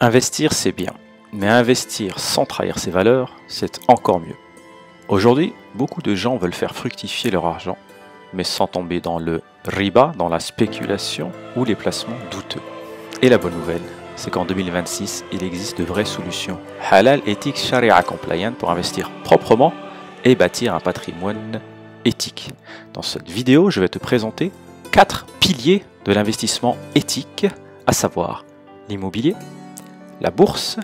Investir, c'est bien, mais investir sans trahir ses valeurs, c'est encore mieux. Aujourd'hui, beaucoup de gens veulent faire fructifier leur argent, mais sans tomber dans le riba, dans la spéculation ou les placements douteux. Et la bonne nouvelle, c'est qu'en 2026, il existe de vraies solutions halal, éthiques, sharia compliant pour investir proprement et bâtir un patrimoine éthique. Dans cette vidéo, je vais te présenter 4 piliers de l'investissement éthique, à savoir l'immobilier, la bourse,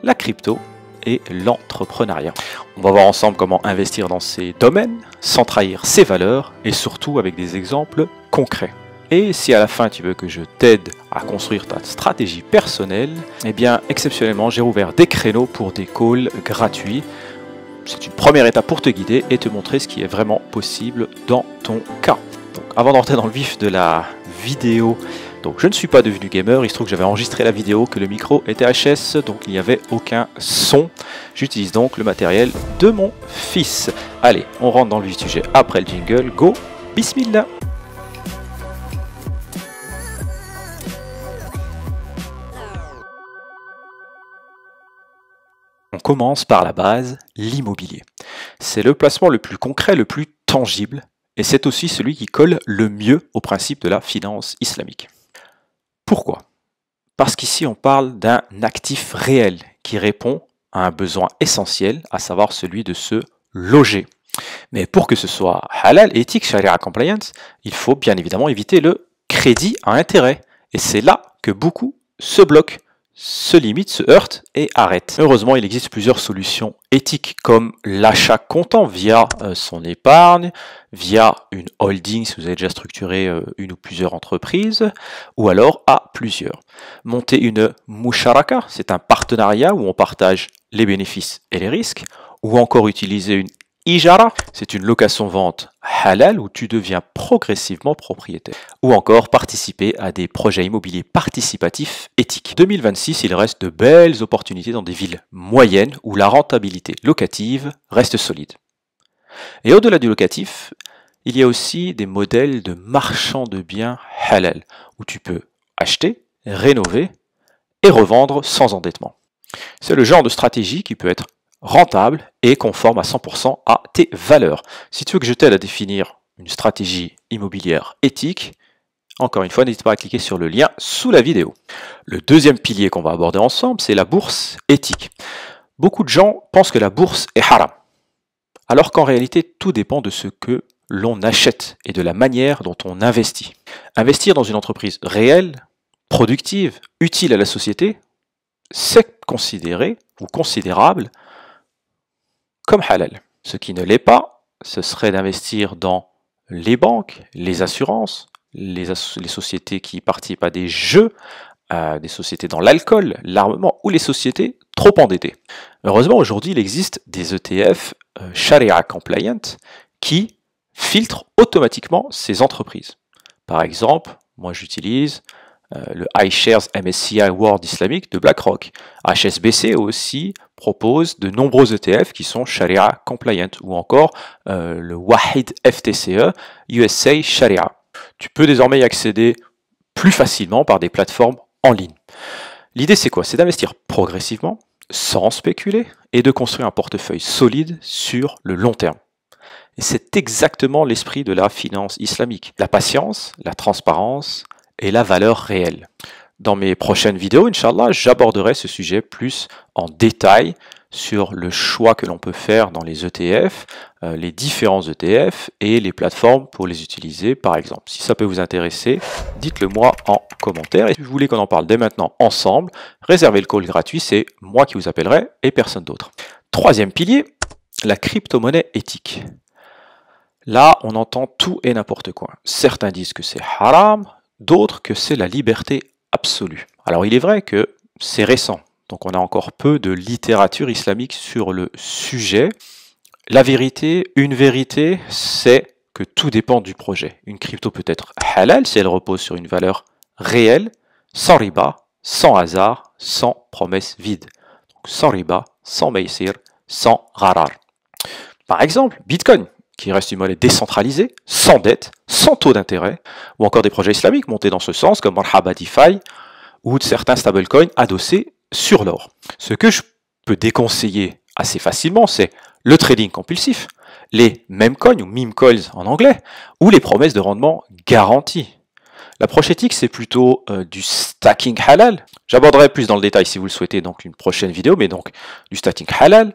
la crypto et l'entrepreneuriat. On va voir ensemble comment investir dans ces domaines sans trahir ses valeurs et surtout avec des exemples concrets. Et si à la fin tu veux que je t'aide à construire ta stratégie personnelle, eh bien exceptionnellement j'ai ouvert des créneaux pour des calls gratuits. C'est une première étape pour te guider et te montrer ce qui est vraiment possible dans ton cas. Donc avant d'entrer dans le vif de la vidéo, donc je ne suis pas devenu gamer, il se trouve que j'avais enregistré la vidéo, que le micro était HS, donc il n'y avait aucun son. J'utilise donc le matériel de mon fils. Allez, on rentre dans le vif du sujet après le jingle. Go, bismillah. On commence par la base, l'immobilier. C'est le placement le plus concret, le plus tangible, et c'est aussi celui qui colle le mieux au principe de la finance islamique. Pourquoi? Parce qu'ici on parle d'un actif réel qui répond à un besoin essentiel, à savoir celui de se loger. Mais pour que ce soit halal, éthique, sharia compliant, il faut bien évidemment éviter le crédit à intérêt. Et c'est là que beaucoup se bloquent, se limitent, se heurtent et arrêtent. Heureusement, il existe plusieurs solutions éthiques comme l'achat comptant via son épargne, via une holding si vous avez déjà structuré une ou plusieurs entreprises, ou alors à plusieurs. Monter une musharaka, c'est un partenariat où on partage les bénéfices et les risques, ou encore utiliser une ijara, c'est une location-vente halal où tu deviens progressivement propriétaire. Ou encore participer à des projets immobiliers participatifs éthiques. 2026, il reste de belles opportunités dans des villes moyennes où la rentabilité locative reste solide. Et au-delà du locatif, il y a aussi des modèles de marchands de biens halal où tu peux acheter, rénover et revendre sans endettement. C'est le genre de stratégie qui peut être rentable et conforme à 100% à tes valeurs. Si tu veux que je t'aide à définir une stratégie immobilière éthique, encore une fois, n'hésite pas à cliquer sur le lien sous la vidéo. Le deuxième pilier qu'on va aborder ensemble, c'est la bourse éthique. Beaucoup de gens pensent que la bourse est haram, alors qu'en réalité, tout dépend de ce que l'on achète et de la manière dont on investit. Investir dans une entreprise réelle, productive, utile à la société, c'est considéré ou considérable comme halal. Ce qui ne l'est pas, ce serait d'investir dans les banques, les assurances, les sociétés qui participent à des jeux, des sociétés dans l'alcool, l'armement ou les sociétés trop endettées. Heureusement, aujourd'hui, il existe des ETF Sharia compliant qui filtrent automatiquement ces entreprises. Par exemple, moi j'utilise le iShares MSCI World Islamic de BlackRock. HSBC aussi propose de nombreux ETF qui sont Sharia compliant ou encore le Wahid FTSE USA Sharia. Tu peux désormais y accéder plus facilement par des plateformes en ligne. L'idée c'est quoi? C'est d'investir progressivement, sans spéculer et de construire un portefeuille solide sur le long terme. Et c'est exactement l'esprit de la finance islamique. La patience, la transparence et la valeur réelle. Dans mes prochaines vidéos, Inch'Allah, j'aborderai ce sujet plus en détail sur le choix que l'on peut faire dans les ETF, les différents ETF et les plateformes pour les utiliser par exemple. Si ça peut vous intéresser, dites-le moi en commentaire. Et si vous voulez qu'on en parle dès maintenant ensemble, réservez le call gratuit, c'est moi qui vous appellerai et personne d'autre. Troisième pilier, la crypto-monnaie éthique. Là, on entend tout et n'importe quoi. Certains disent que c'est haram, d'autres que c'est la liberté absolue. Alors il est vrai que c'est récent, donc on a encore peu de littérature islamique sur le sujet. La vérité, une vérité, c'est que tout dépend du projet. Une crypto peut être halal si elle repose sur une valeur réelle, sans riba, sans hasard, sans promesse vide. Donc sans riba, sans maïsir, sans gharar. Par exemple, Bitcoin, qui reste une monnaie décentralisée, sans dette, sans taux d'intérêt, ou encore des projets islamiques montés dans ce sens, comme Marhaba DeFi, ou certains stablecoins adossés sur l'or. Ce que je peux déconseiller assez facilement, c'est le trading compulsif, les meme coins ou meme coins en anglais, ou les promesses de rendement garanties. L'approche éthique, c'est plutôt du stacking halal. J'aborderai plus dans le détail si vous le souhaitez donc une prochaine vidéo, mais donc du stacking halal,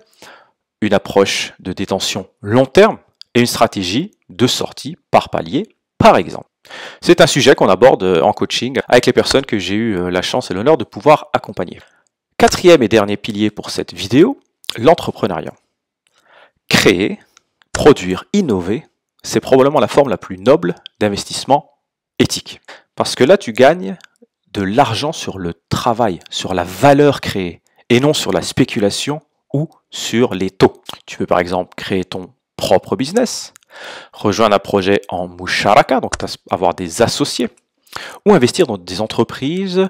une approche de détention long terme et une stratégie de sortie par palier, par exemple. C'est un sujet qu'on aborde en coaching avec les personnes que j'ai eu la chance et l'honneur de pouvoir accompagner. Quatrième et dernier pilier pour cette vidéo, l'entrepreneuriat. Créer, produire, innover, c'est probablement la forme la plus noble d'investissement éthique. Parce que là, tu gagnes de l'argent sur le travail, sur la valeur créée, et non sur la spéculation ou sur les taux. Tu peux par exemple créer ton propre business, rejoindre un projet en musharaka, donc avoir des associés, ou investir dans des entreprises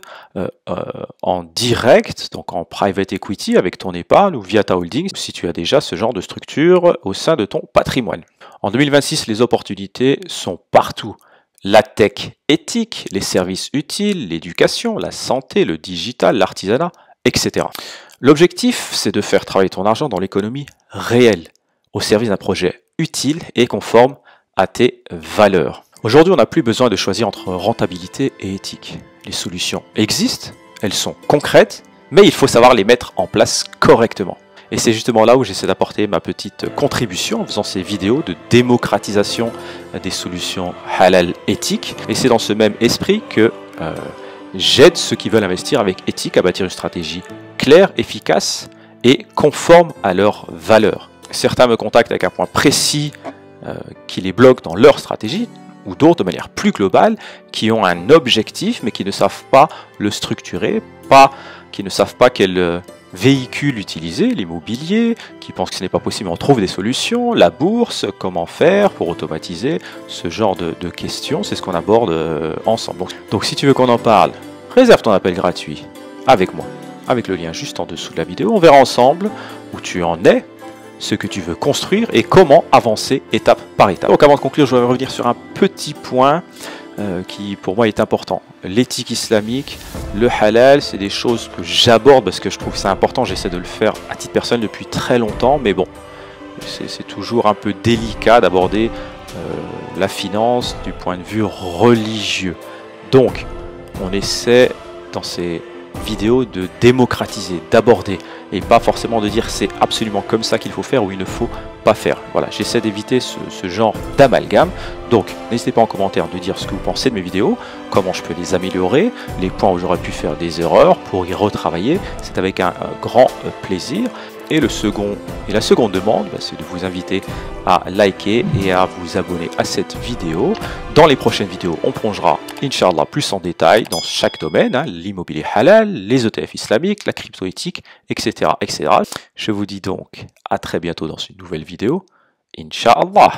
en direct, donc en private equity avec ton épargne ou via ta holding, si tu as déjà ce genre de structure au sein de ton patrimoine. En 2026, les opportunités sont partout. La tech éthique, les services utiles, l'éducation, la santé, le digital, l'artisanat, etc. L'objectif, c'est de faire travailler ton argent dans l'économie réelle, au service d'un projet utile et conforme à tes valeurs. Aujourd'hui, on n'a plus besoin de choisir entre rentabilité et éthique. Les solutions existent, elles sont concrètes, mais il faut savoir les mettre en place correctement. Et c'est justement là où j'essaie d'apporter ma petite contribution en faisant ces vidéos de démocratisation des solutions halal éthiques. Et c'est dans ce même esprit que j'aide ceux qui veulent investir avec éthique à bâtir une stratégie claire, efficace et conforme à leurs valeurs. Certains me contactent avec un point précis qui les bloque dans leur stratégie, ou d'autres de manière plus globale, qui ont un objectif mais qui ne savent pas le structurer, qui ne savent pas quel véhicule utiliser, l'immobilier, qui pensent que ce n'est pas possible, on trouve des solutions, la bourse, comment faire pour automatiser, ce genre de questions, c'est ce qu'on aborde ensemble. Donc si tu veux qu'on en parle, réserve ton appel gratuit avec moi, avec le lien juste en dessous de la vidéo, on verra ensemble où tu en es, ce que tu veux construire et comment avancer étape par étape. Donc avant de conclure, je vais revenir sur un petit point qui pour moi est important. L'éthique islamique, le halal, c'est des choses que j'aborde parce que je trouve ça important. J'essaie de le faire à titre personnel depuis très longtemps, mais bon, c'est toujours un peu délicat d'aborder la finance du point de vue religieux. Donc, on essaie dans ces vidéos de démocratiser, d'aborder, et pas forcément de dire c'est absolument comme ça qu'il faut faire ou il ne faut pas faire. Voilà, j'essaie d'éviter ce genre d'amalgame. Donc, n'hésitez pas en commentaire de dire ce que vous pensez de mes vidéos, comment je peux les améliorer, les points où j'aurais pu faire des erreurs pour y retravailler. C'est avec un grand plaisir. Et la seconde demande, c'est de vous inviter à liker et à vous abonner à cette vidéo. Dans les prochaines vidéos, on plongera, Inch'Allah, plus en détail dans chaque domaine, l'immobilier halal, les ETF islamiques, la crypto-éthique, etc., etc. Je vous dis donc à très bientôt dans une nouvelle vidéo, Inch'Allah.